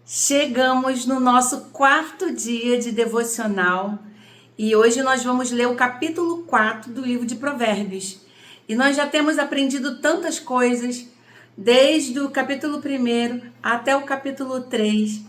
Chegamos no nosso quarto dia de devocional e hoje nós vamos ler o capítulo 4 do livro de Provérbios. E nós já temos aprendido tantas coisas, desde o capítulo 1 até o capítulo 3.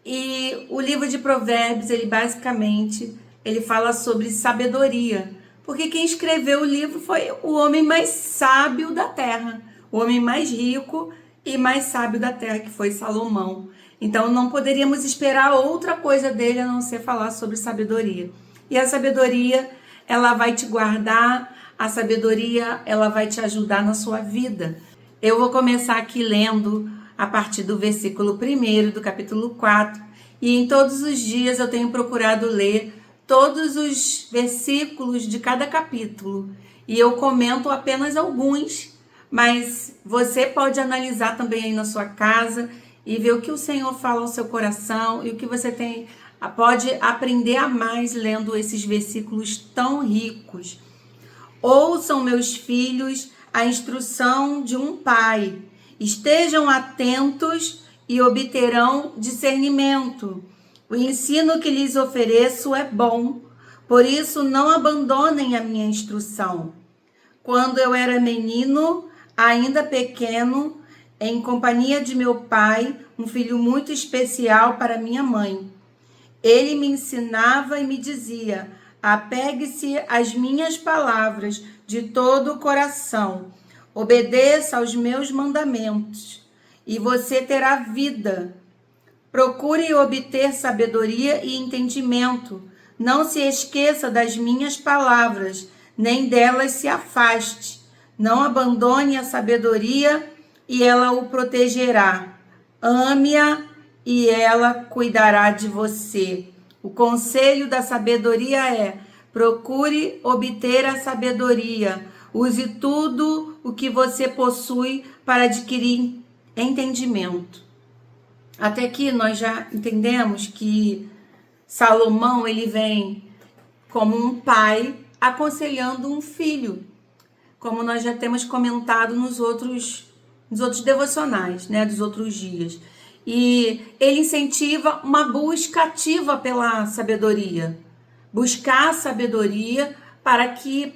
E o livro de Provérbios, ele fala sobre sabedoria, porque quem escreveu o livro foi o homem mais sábio da terra, o homem mais rico e mais sábio da terra, que foi Salomão. Então não poderíamos esperar outra coisa dele a não ser falar sobre sabedoria. E a sabedoria, ela vai te guardar, a sabedoria, ela vai te ajudar na sua vida. Eu vou começar aqui lendo a partir do versículo 1 do capítulo 4. E em todos os dias eu tenho procurado ler todos os versículos de cada capítulo. E eu comento apenas alguns, mas você pode analisar também aí na sua casa e ver o que o Senhor fala ao seu coração e o que você pode aprender a mais lendo esses versículos tão ricos. Ouçam, meus filhos, a instrução de um pai. Estejam atentos e obterão discernimento. O ensino que lhes ofereço é bom, por isso não abandonem a minha instrução. Quando eu era menino, ainda pequeno, em companhia de meu pai, um filho muito especial para minha mãe. Ele me ensinava e me dizia: apegue-se às minhas palavras de todo o coração, obedeça aos meus mandamentos, e você terá vida. Procure obter sabedoria e entendimento. Não se esqueça das minhas palavras, nem delas se afaste. Não abandone a sabedoria e ela o protegerá. Ame-a e ela cuidará de você. O conselho da sabedoria é: procure obter a sabedoria. Use tudo o que você possui para adquirir entendimento. Até aqui nós já entendemos que Salomão, ele vem como um pai aconselhando um filho, como nós já temos comentado nos outros devocionais, né, dos outros dias. E ele incentiva uma busca ativa pela sabedoria. Buscar a sabedoria para que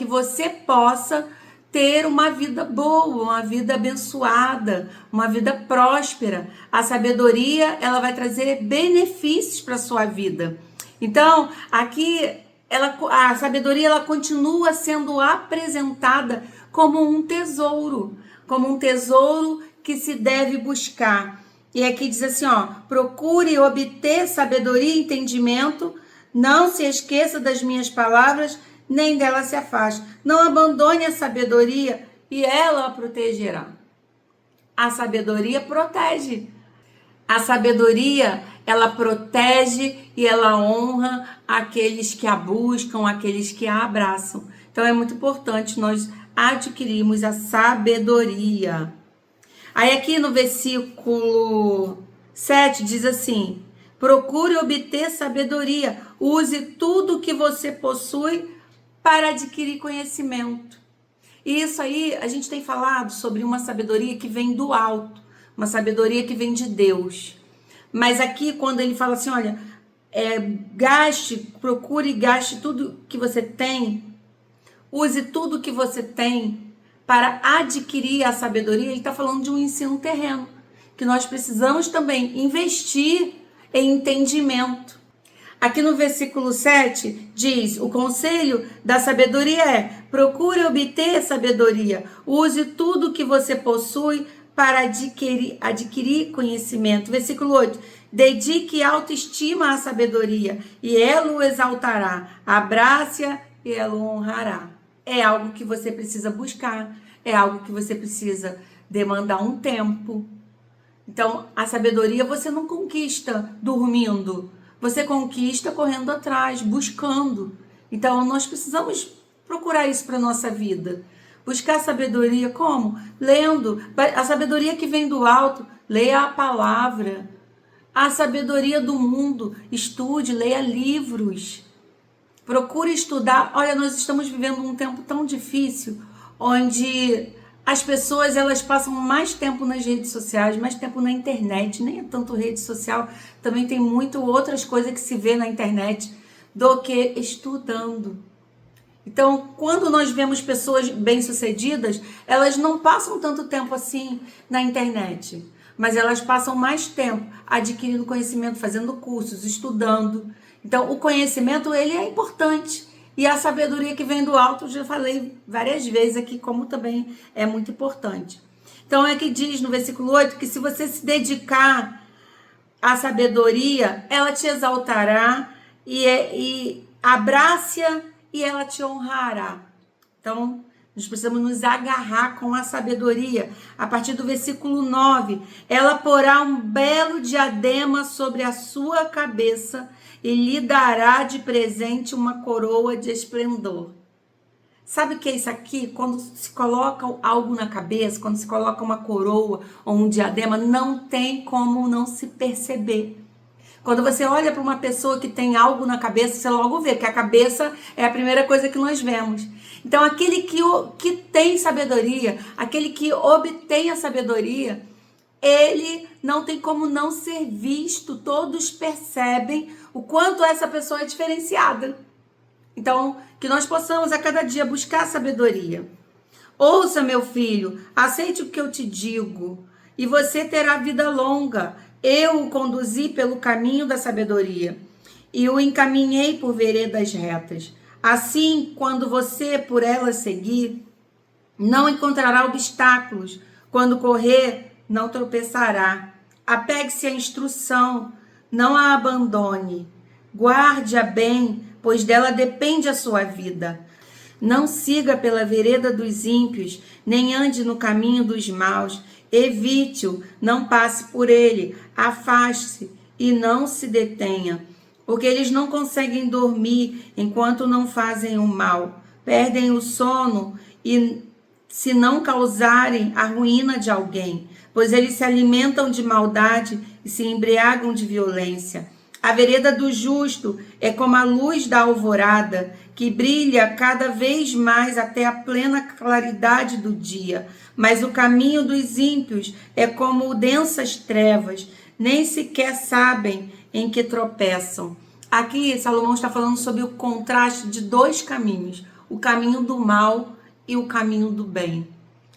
você possa ter uma vida boa, uma vida abençoada, uma vida próspera. A sabedoria, ela vai trazer benefícios para a sua vida. Então, aqui a sabedoria, ela continua sendo apresentada como um tesouro que se deve buscar. E aqui diz assim, procure obter sabedoria e entendimento, não se esqueça das minhas palavras, nem dela se afaste. Não abandone a sabedoria e ela a protegerá. A sabedoria protege. A sabedoria, ela protege e ela honra aqueles que a buscam, aqueles que a abraçam. Então é muito importante nós adquirirmos a sabedoria. Aí aqui no versículo 7 diz assim: procure obter sabedoria, use tudo que você possui para adquirir conhecimento. E isso aí, a gente tem falado sobre uma sabedoria que vem do alto, uma sabedoria que vem de Deus. Mas aqui, quando ele fala assim, olha, procure e gaste tudo que você tem, use tudo que você tem para adquirir a sabedoria. Ele está falando de um ensino terreno, que nós precisamos também investir em entendimento. Aqui no versículo 7 diz: o conselho da sabedoria é: procure obter sabedoria, use tudo que você possui para adquirir conhecimento. Versículo 8: dedique autoestima à sabedoria e ela o exaltará, abrace-a e ela o honrará. É algo que você precisa buscar, é algo que você precisa demandar um tempo. Então, a sabedoria você não conquista dormindo, você conquista correndo atrás, buscando. Então, nós precisamos procurar isso para a nossa vida. Buscar sabedoria como? Lendo. A sabedoria que vem do alto, leia a palavra. A sabedoria do mundo, estude, leia livros. Procure estudar. Olha, nós estamos vivendo um tempo tão difícil, onde as pessoas elas passam mais tempo nas redes sociais, mais tempo na internet, nem é tanto rede social, também tem muito outras coisas que se vê na internet do que estudando. Então, quando nós vemos pessoas bem-sucedidas, elas não passam tanto tempo assim na internet, mas elas passam mais tempo adquirindo conhecimento, fazendo cursos, estudando. Então, o conhecimento, ele é importante. E a sabedoria que vem do alto, eu já falei várias vezes aqui, como também é muito importante. Então, é que diz no versículo 8 que se você se dedicar à sabedoria, ela te exaltará e abrace-a e ela te honrará. Então, nós precisamos nos agarrar com a sabedoria. A partir do versículo 9, ela porá um belo diadema sobre a sua cabeça e lhe dará de presente uma coroa de esplendor. Sabe o que é isso aqui? Quando se coloca algo na cabeça, quando se coloca uma coroa ou um diadema, não tem como não se perceber. Quando você olha para uma pessoa que tem algo na cabeça, você logo vê que a cabeça é a primeira coisa que nós vemos. Então, aquele que tem sabedoria, aquele que obtém a sabedoria, ele não tem como não ser visto. Todos percebem o quanto essa pessoa é diferenciada. Então, que nós possamos a cada dia buscar sabedoria. Ouça, meu filho, aceite o que eu te digo, e você terá vida longa. Eu o conduzi pelo caminho da sabedoria e o encaminhei por veredas retas. Assim, quando você por elas seguir, não encontrará obstáculos. Quando correr, não tropeçará. Apegue-se à instrução, não a abandone. Guarde-a bem, pois dela depende a sua vida. Não siga pela vereda dos ímpios, nem ande no caminho dos maus. Evite-o, não passe por ele, afaste-se e não se detenha, porque eles não conseguem dormir enquanto não fazem o mal. Perdem o sono e se não causarem a ruína de alguém, pois eles se alimentam de maldade e se embriagam de violência. A vereda do justo é como a luz da alvorada, que brilha cada vez mais até a plena claridade do dia. Mas o caminho dos ímpios é como densas trevas, nem sequer sabem em que tropeçam. Aqui, Salomão está falando sobre o contraste de dois caminhos, o caminho do mal e o caminho do bem.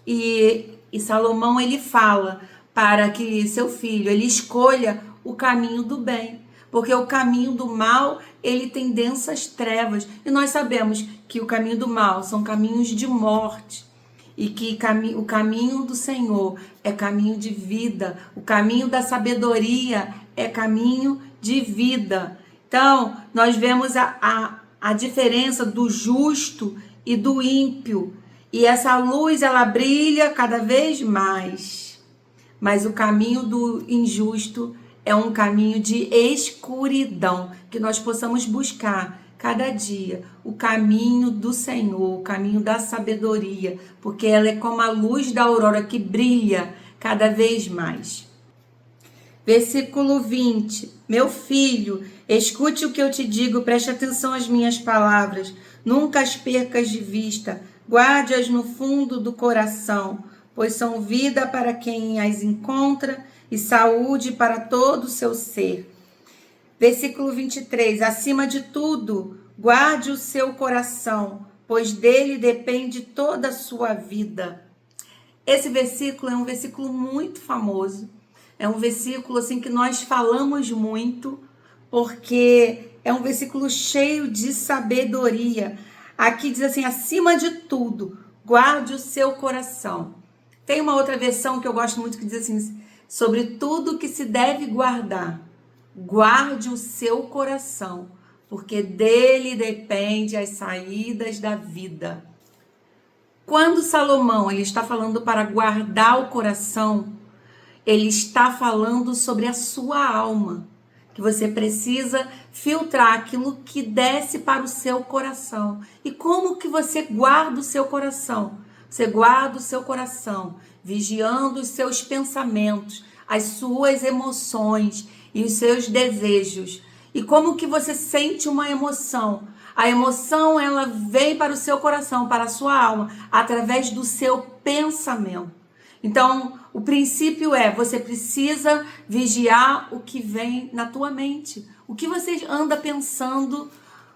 E Salomão, ele fala para que seu filho, ele escolha o caminho do bem. Porque o caminho do mal, ele tem densas trevas. E nós sabemos que o caminho do mal são caminhos de morte. E que o caminho do Senhor é caminho de vida. O caminho da sabedoria é caminho de vida. Então, nós vemos a diferença do justo e do ímpio. E essa luz, ela brilha cada vez mais. Mas o caminho do injusto é um caminho de escuridão, que nós possamos buscar cada dia o caminho do Senhor, o caminho da sabedoria, porque ela é como a luz da aurora que brilha cada vez mais. Versículo 20. Meu filho, escute o que eu te digo, preste atenção às minhas palavras, nunca as percas de vista, guarde-as no fundo do coração, pois são vida para quem as encontra e saúde para todo o seu ser. Versículo 23. Acima de tudo, guarde o seu coração, pois dele depende toda a sua vida. Esse versículo é um versículo muito famoso. É um versículo assim que nós falamos muito, porque é um versículo cheio de sabedoria. Aqui diz assim, acima de tudo, guarde o seu coração. Tem uma outra versão que eu gosto muito que diz assim, sobre tudo que se deve guardar, guarde o seu coração, porque dele depende as saídas da vida. Quando Salomão ele está falando para guardar o coração, ele está falando sobre a sua alma, que você precisa filtrar aquilo que desce para o seu coração. E como que você guarda o seu coração? Você guarda o seu coração, vigiando os seus pensamentos, as suas emoções e os seus desejos. E como que você sente uma emoção? A emoção, ela vem para o seu coração, para a sua alma, através do seu pensamento. Então, o princípio é, você precisa vigiar o que vem na tua mente. O que você anda pensando?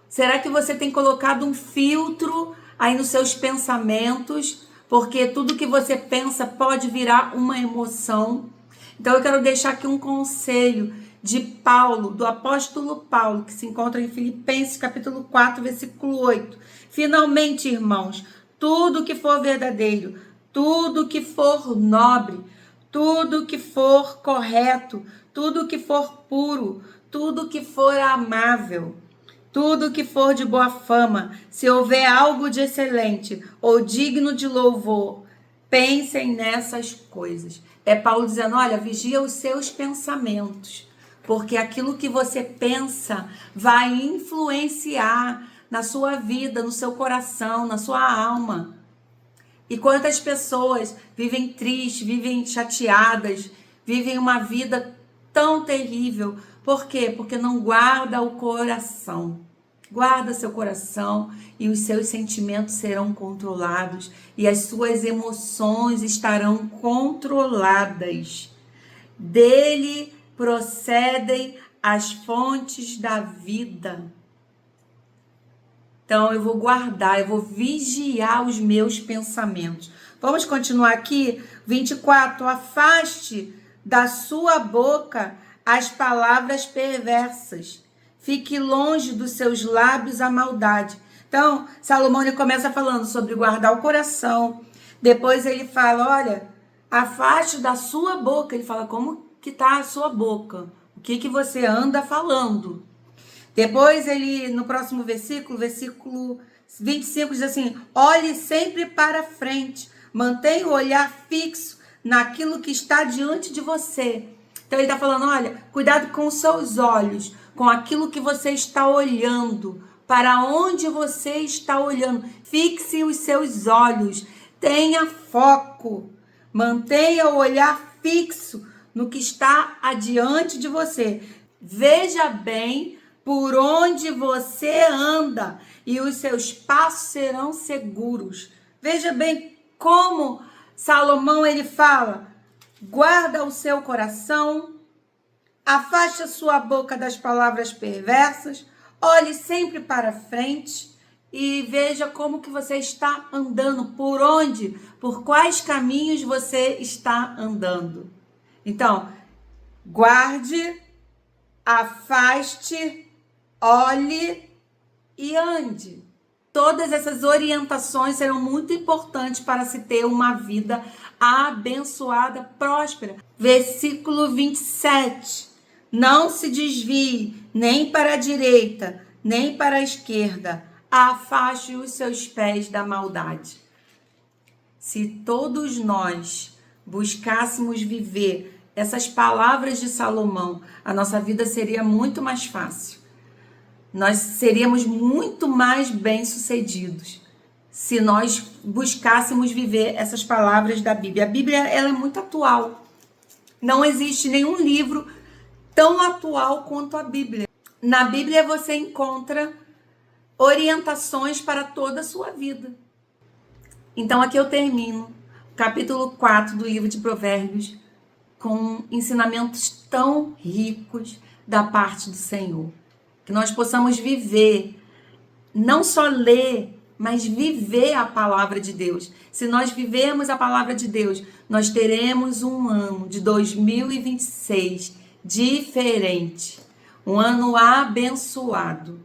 Será que você tem colocado um filtro aí nos seus pensamentos? Porque tudo que você pensa pode virar uma emoção. Então, eu quero deixar aqui um conselho de Paulo, do apóstolo Paulo, que se encontra em Filipenses capítulo 4, versículo 8. Finalmente, irmãos, tudo que for verdadeiro, tudo que for nobre, tudo que for correto, tudo que for puro, tudo que for amável, tudo que for de boa fama, se houver algo de excelente ou digno de louvor, pensem nessas coisas. É Paulo dizendo, olha, vigia os seus pensamentos, porque aquilo que você pensa vai influenciar na sua vida, no seu coração, na sua alma. E quantas pessoas vivem tristes, vivem chateadas, vivem uma vida tão terrível. Por quê? Porque não guarda o coração. Guarda seu coração e os seus sentimentos serão controlados e as suas emoções estarão controladas. Dele procedem as fontes da vida. Então, eu vou guardar, eu vou vigiar os meus pensamentos. Vamos continuar aqui. 24. Afaste da sua boca as palavras perversas. Fique longe dos seus lábios a maldade. Então, Salomão ele começa falando sobre guardar o coração. Depois ele fala, olha, afaste da sua boca. Ele fala, como que está a sua boca? O que você anda falando? Depois ele, no próximo versículo 25, diz assim, olhe sempre para frente, mantenha o olhar fixo naquilo que está diante de você. Então ele está falando, olha, cuidado com os seus olhos, com aquilo que você está olhando, para onde você está olhando. Fixe os seus olhos, tenha foco, mantenha o olhar fixo no que está adiante de você. Veja bem por onde você anda e os seus passos serão seguros. Veja bem como Salomão ele fala, guarda o seu coração, afaste a sua boca das palavras perversas, olhe sempre para frente e veja como que você está andando, por onde, por quais caminhos você está andando. Então, guarde, afaste, olhe e ande. Todas essas orientações serão muito importantes para se ter uma vida abençoada, próspera. Versículo 27. Não se desvie nem para a direita, nem para a esquerda. Afaste os seus pés da maldade. Se todos nós buscássemos viver essas palavras de Salomão, a nossa vida seria muito mais fácil. Nós seríamos muito mais bem-sucedidos se nós buscássemos viver essas palavras da Bíblia. A Bíblia ela é muito atual. Não existe nenhum livro tão atual quanto a Bíblia. Na Bíblia você encontra orientações para toda a sua vida. Então aqui eu termino o capítulo 4 do livro de Provérbios com ensinamentos tão ricos da parte do Senhor. Que nós possamos viver, não só ler, mas viver a palavra de Deus. Se nós vivermos a palavra de Deus, nós teremos um ano de 2026 diferente. Um ano abençoado.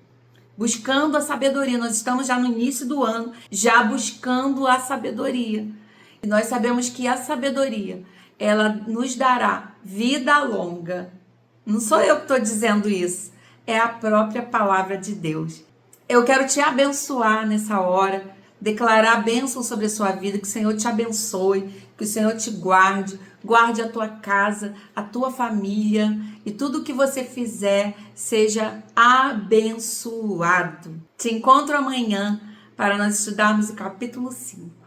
Buscando a sabedoria. Nós estamos já no início do ano, já buscando a sabedoria. E nós sabemos que a sabedoria, ela nos dará vida longa. Não sou eu que estou dizendo isso. É a própria palavra de Deus. Eu quero te abençoar nessa hora, declarar a bênção sobre a sua vida, que o Senhor te abençoe, que o Senhor te guarde, guarde a tua casa, a tua família e tudo que você fizer seja abençoado. Te encontro amanhã para nós estudarmos o capítulo 5.